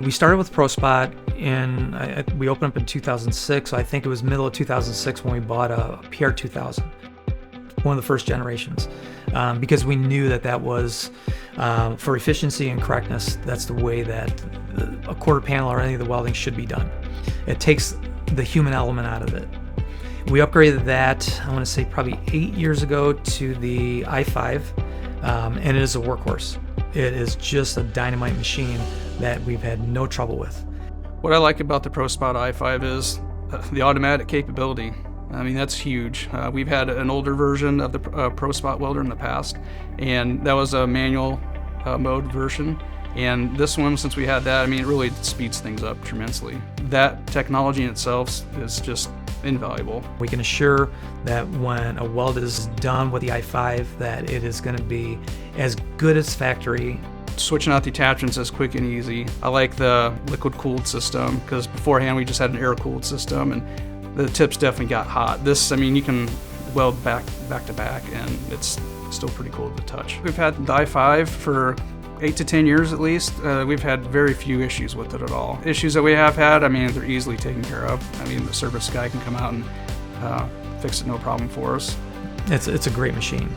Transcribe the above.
We started with ProSpot we opened up in 2006, so I think it was middle of 2006 when we bought a PR2000, one of the first generations, because we knew that was, for efficiency and correctness, that's the way that a quarter panel or any of the welding should be done. It takes the human element out of it. We upgraded that, I want to say probably 8 years ago, to the i5, and it is a workhorse. It is just a dynamite machine that we've had no trouble with. What I like about the ProSpot i5 is the automatic capability. I mean, that's huge. We've had an older version of the ProSpot welder in the past, and that was a manual mode version. And this one, since we had that, I mean, it really speeds things up tremendously. That technology in itself is just invaluable. We can assure that when a weld is done with the i5, that it is going to be as good as factory. Switching out the attachments is quick and easy. I like the liquid-cooled system, because beforehand we just had an air-cooled system, and the tips definitely got hot. This, I mean, you can weld back to back, and it's still pretty cool to touch. We've had the i5 for 8 to 10 years at least. We've had very few issues with it at all. Issues that we have had, I mean, they're easily taken care of. I mean, the service guy can come out and fix it no problem for us. It's a great machine.